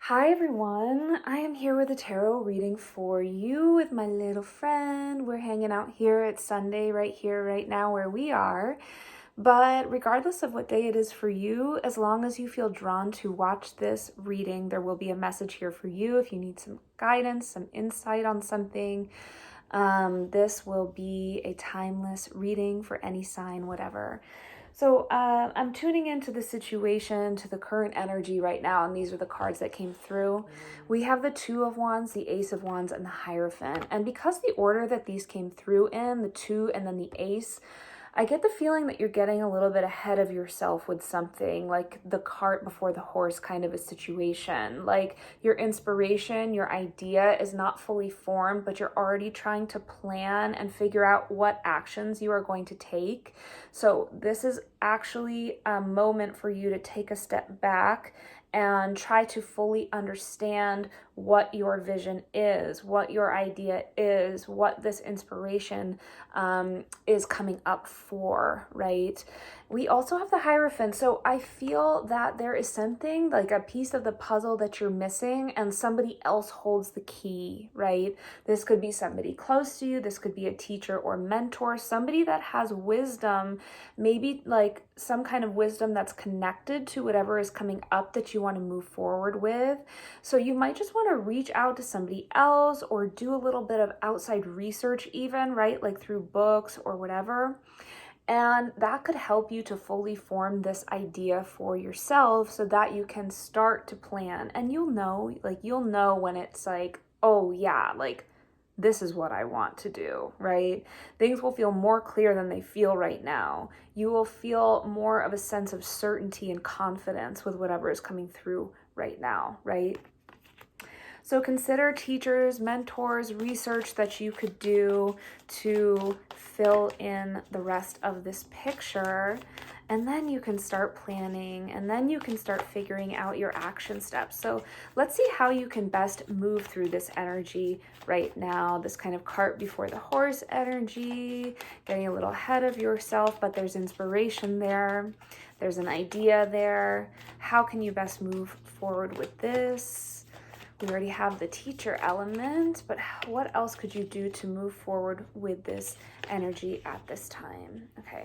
Hi everyone, I am here with a tarot reading for you with my little friend. We're hanging out here. It's Sunday right here, right now where we are. But regardless of what day it is for you, as long as you feel drawn to watch this reading, there will be a message here for you if you need some guidance, some insight on something. This will be a timeless reading for any sign, whatever. So I'm tuning into the situation, to the current energy right now, and these are the cards that came through. We have the Two of Wands, the Ace of Wands, and the Hierophant. And because the order that these came through in, the Two and then the Ace, I get the feeling that you're getting a little bit ahead of yourself with something, like the cart before the horse kind of a situation. Like your inspiration, your idea is not fully formed, but you're already trying to plan and figure out what actions you are going to take. So this is actually a moment for you to take a step back and try to fully understand what your vision is, what your idea is, what this inspiration is coming up for, right? We also have the Hierophant. So I feel that there is something like a piece of the puzzle that you're missing and somebody else holds the key, right? This could be somebody close to you. This could be a teacher or mentor, somebody that has wisdom, maybe like some kind of wisdom that's connected to whatever is coming up that you want to move forward with. So you might just want to reach out to somebody else or do a little bit of outside research even, right? Like through books or whatever. And that could help you to fully form this idea for yourself so that you can start to plan. And you'll know when it's like, oh yeah, like this is what I want to do, right? Things will feel more clear than they feel right now. You will feel more of a sense of certainty and confidence with whatever is coming through right now, right? So consider teachers, mentors, research that you could do to fill in the rest of this picture. And then you can start planning, and then you can start figuring out your action steps. So let's see how you can best move through this energy right now, this kind of cart before the horse energy, getting a little ahead of yourself, but there's inspiration there. There's an idea there. How can you best move forward with this? We already have the teacher element, but what else could you do to move forward with this energy at this time? Okay.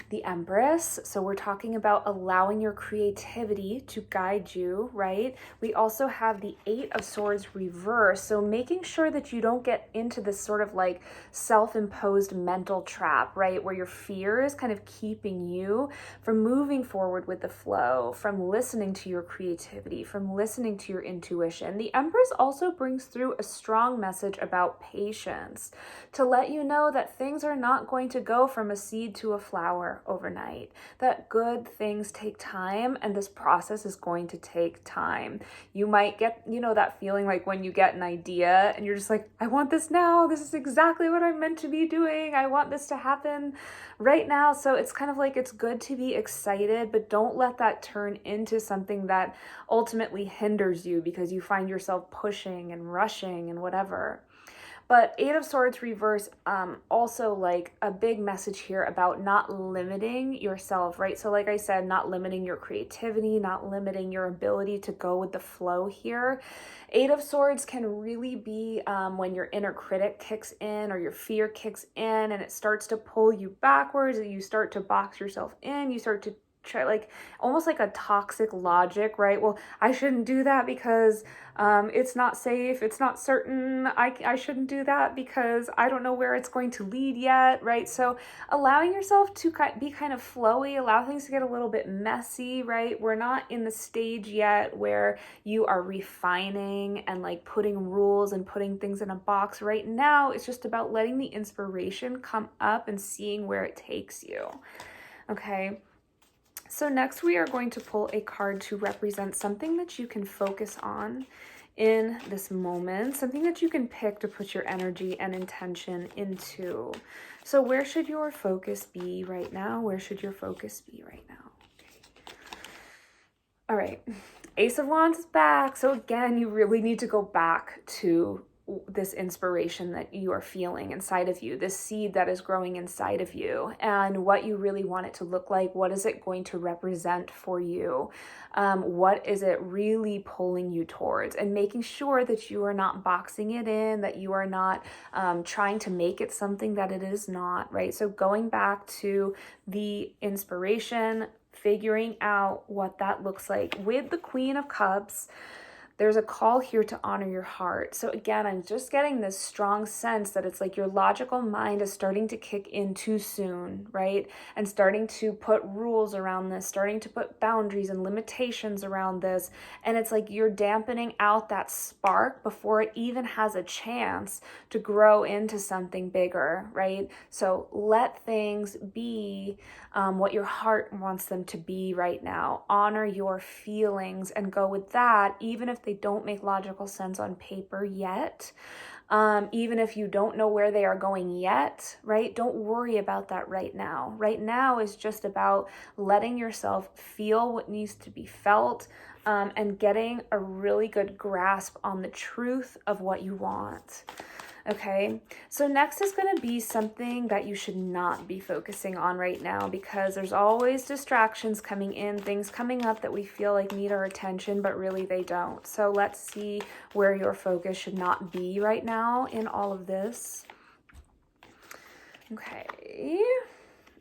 The Empress. So we're talking about allowing your creativity to guide you, right? We also have the Eight of Swords reverse. So making sure that you don't get into this sort of like self-imposed mental trap, right? Where your fear is kind of keeping you from moving forward with the flow, from listening to your creativity, from listening to your intuition. The Empress also brings through a strong message about patience to let you know that things are not going to go from a seed to a flower overnight, that good things take time and this process is going to take time. You might get, that feeling like when you get an idea and you're just like, I want this now. This is exactly what I'm meant to be doing. I want this to happen right now. So it's kind of like it's good to be excited, but don't let that turn into something that ultimately hinders you because you find yourself pushing and rushing and whatever. But Eight of Swords reverse, also like a big message here about not limiting yourself, right? So like I said, not limiting your creativity, not limiting your ability to go with the flow here. Eight of Swords can really be when your inner critic kicks in or your fear kicks in and it starts to pull you backwards, and you start to box yourself in, you start to try like almost like a toxic logic, right? Well, I shouldn't do that because it's not safe, it's not certain, I shouldn't do that because I don't know where it's going to lead yet, right? So allowing yourself to be kind of flowy, allow things to get a little bit messy, right? We're not in the stage yet where you are refining and like putting rules and putting things in a box. Right now, it's just about letting the inspiration come up and seeing where it takes you, okay? So next we are going to pull a card to represent something that you can focus on in this moment, something that you can pick to put your energy and intention into. So where should your focus be right now? Where should your focus be right now? Okay. All right, Ace of Wands is back. So again, you really need to go back to this inspiration that you are feeling inside of you, this seed that is growing inside of you, and what you really want it to look like. What is it going to represent for you? What is it really pulling you towards? And making sure that you are not boxing it in, that you are not trying to make it something that it is not, right? So going back to the inspiration, figuring out what that looks like. With the Queen of Cups, there's a call here to honor your heart. So again, I'm just getting this strong sense that it's like your logical mind is starting to kick in too soon, right? And starting to put rules around this, starting to put boundaries and limitations around this. And it's like you're dampening out that spark before it even has a chance to grow into something bigger, right? So let things be what your heart wants them to be right now. Honor your feelings and go with that, even if they don't make logical sense on paper yet. Even if you don't know where they are going yet, right? Don't worry about that right now. Right now is just about letting yourself feel what needs to be felt, and getting a really good grasp on the truth of what you want. Okay, so next is going to be something that you should not be focusing on right now, because there's always distractions coming in, things coming up that we feel like need our attention, but really they don't. So let's see where your focus should not be right now in all of this. Okay,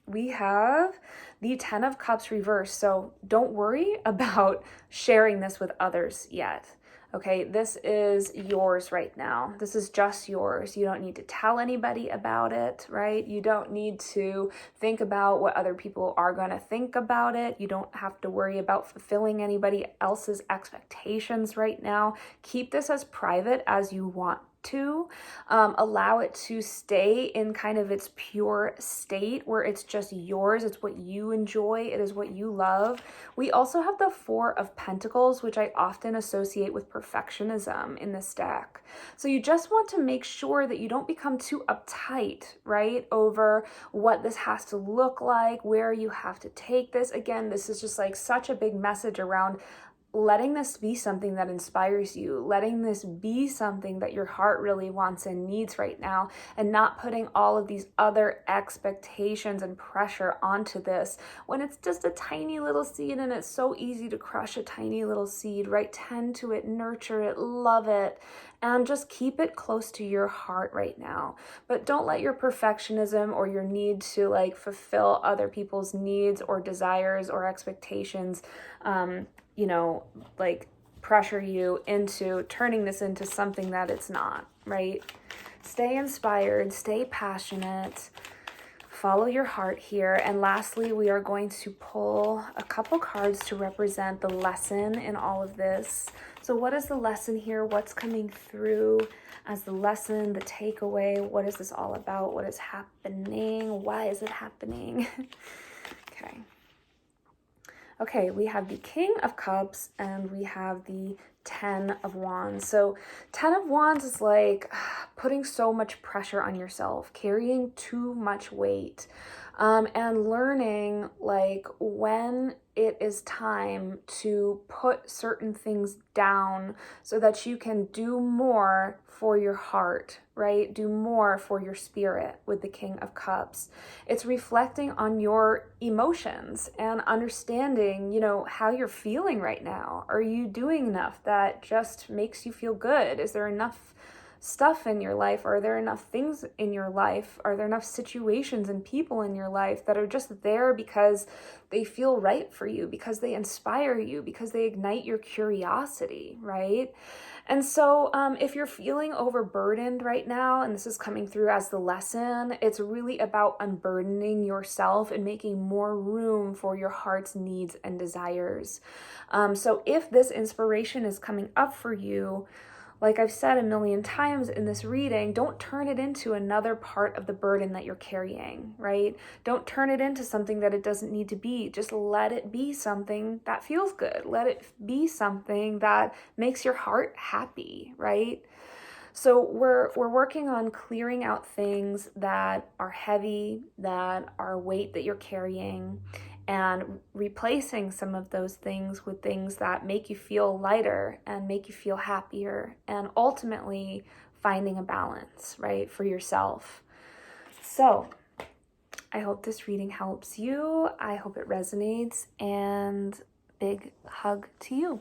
we have the 10 of Cups reversed. So don't worry about sharing this with others yet. Okay, this is yours right now. This is just yours. You don't need to tell anybody about it, right? You don't need to think about what other people are going to think about it. You don't have to worry about fulfilling anybody else's expectations right now. Keep this as private as you want to. Allow it to stay in kind of its pure state where it's just yours. It's what you enjoy. It is what you love. We also have the 4 of Pentacles, which I often associate with perfectionism in this deck. So you just want to make sure that you don't become too uptight, right, over what this has to look like, where you have to take this. Again, this is just like such a big message around letting this be something that inspires you, letting this be something that your heart really wants and needs right now, and not putting all of these other expectations and pressure onto this when it's just a tiny little seed, and it's so easy to crush a tiny little seed, right? Tend to it, nurture it, love it, and just keep it close to your heart right now. But don't let your perfectionism or your need to like fulfill other people's needs or desires or expectations like pressure you into turning this into something that it's not, right? Stay inspired, stay passionate, follow your heart here. And lastly, we are going to pull a couple cards to represent the lesson in all of this. So what is the lesson here? What's coming through as the lesson, the takeaway? What is this all about? What is happening? Why is it happening? Okay. Okay, we have the King of Cups and we have the 10 of Wands. So 10 of Wands is like putting so much pressure on yourself, carrying too much weight, and learning like when it is time to put certain things down so that you can do more for your heart, right? Do more for your spirit with the King of Cups. It's reflecting on your emotions and understanding, how you're feeling right now. Are you doing enough that just makes you feel good? Is there enough stuff in your life? Are there enough things in your life? Are there enough situations and people in your life that are just there because they feel right for you, because they inspire you, because they ignite your curiosity, right? And so if you're feeling overburdened right now, and this is coming through as the lesson, it's really about unburdening yourself and making more room for your heart's needs and desires. So if this inspiration is coming up for you, like I've said a million times in this reading, don't turn it into another part of the burden that you're carrying, right? Don't turn it into something that it doesn't need to be. Just let it be something that feels good. Let it be something that makes your heart happy, right? So we're working on clearing out things that are heavy, that are weight that you're carrying, and replacing some of those things with things that make you feel lighter and make you feel happier, and ultimately finding a balance, right, for yourself. So I hope this reading helps you. I hope it resonates, and big hug to you.